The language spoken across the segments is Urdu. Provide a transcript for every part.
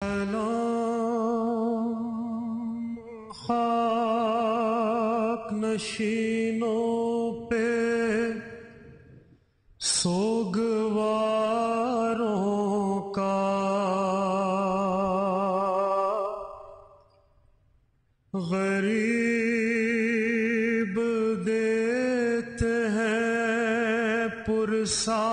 سلام خاک نشینوں پہ، سوگواروں کا غریب دیتے ہیں پرسا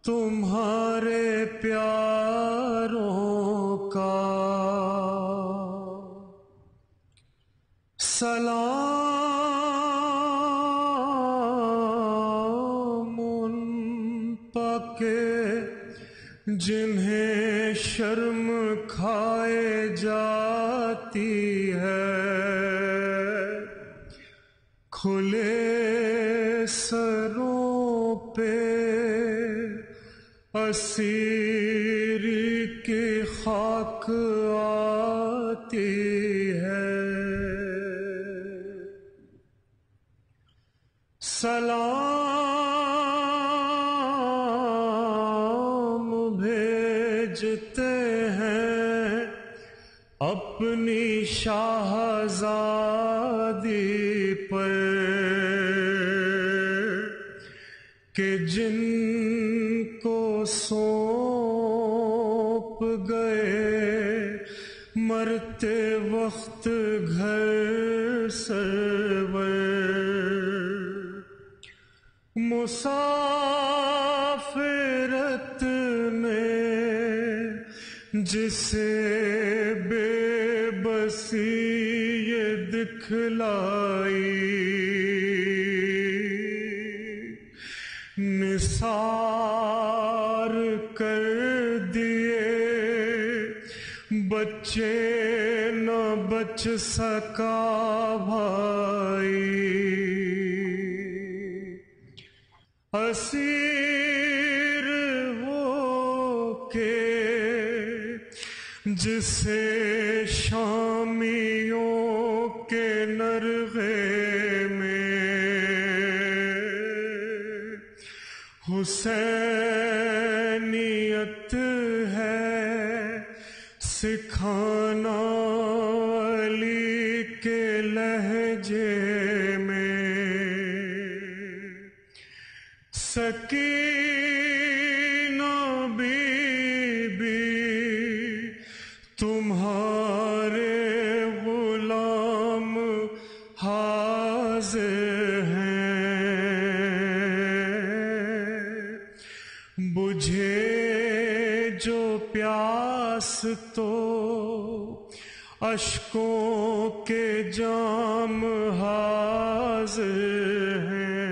تمہارے پیاروں کا۔ سلام ان پاکے جنہیں شرم کھائے جاتی ہے، کھلے سروں پہ اسیری کی خاک آتی ہے۔ سلام بھیجتے ہیں اپنی شاہزادی پر کہ جن کو سونپ گئے مرتے وقت گھر سرور، مسافرت نے جسے بے بسی یہ دکھلائی، نثار کر دیے بچے نہ بچ سکا بھائی، اسیر وہ کہ جسے شامیوں کے نرغے میں حسینیت ہے سکھانا علی کے لہجے میں، سکینہ بی بی تمہارے غلام حاضر ہیں، بجھے جو پیاس تو اشکوں کے جام حاضر ہیں،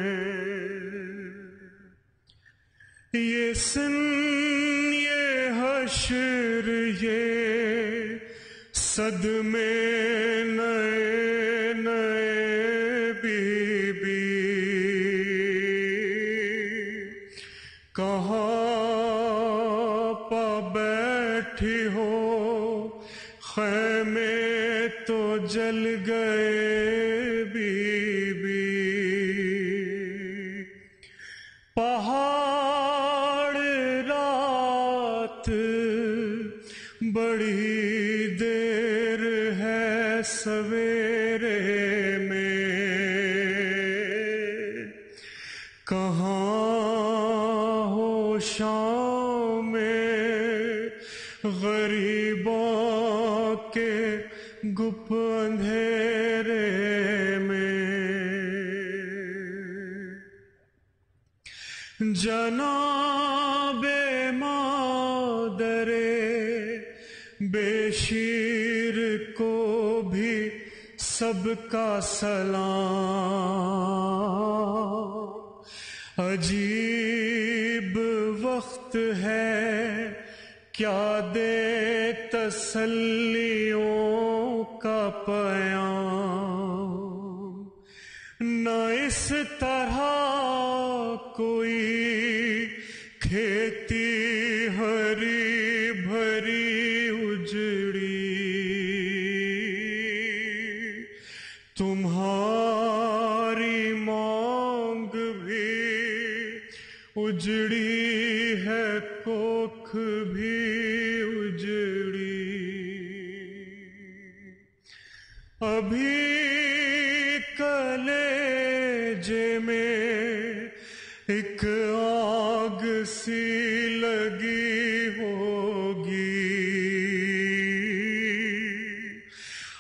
یہ سن یہ حشر یہ صدمے نئے نئے بی بی، کہاں پا بیٹھی ہو خیمے تو جل گئے بی بی، پہاڑ رات بڑی دیر ہے سویرے میں، کہاں ہو شام میں غریبوں کے گپ اندھیرے میں، جناب مادر بے شیر کو بھی سب کا سلام، عجیب وقت ہے کیا دے تسلیوں کا پیام، نہ اس طرح کوئی کھیتی ہری بھری اجڑی، تمہاری مانگ بھی اجڑی ہے کوکھ بھی ابھی کلیجے میں ایک آگ سی لگی ہوگی،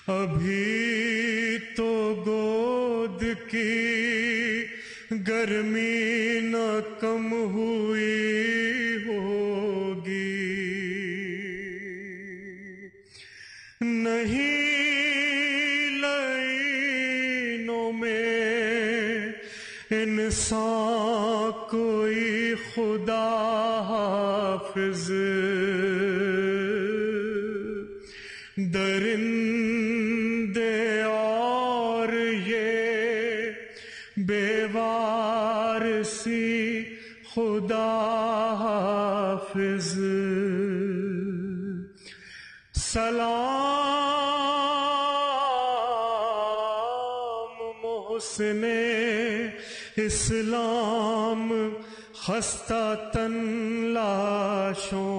ابھی تو گود کی گرمی نہ کم ہوئی ہوگی، نہیں لائنوں میں انسان کوئی خدا حافظ، درندے اور یہ بیوارسی خدا حافظ، سلام محسن اسلام خستہ تن لاشوں،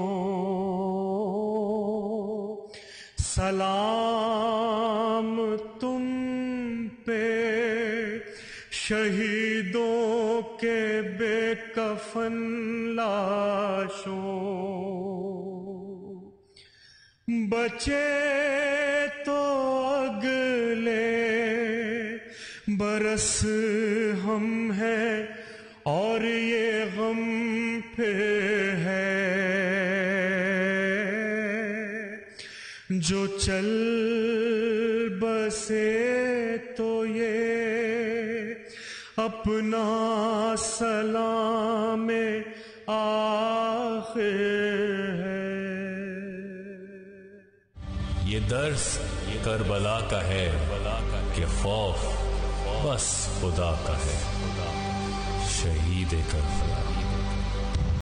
سلام تم پہ شہیدوں کے بے کفن لاشوں، بچے تو اگلے برس ہم ہیں اور یہ غم پہ ہے، جو چل بسے تو یہ اپنا سلام آخر ہے۔ یہ درس کربلا کا ہے کہ خوف بس خدا کا ہے، شہید کربلا۔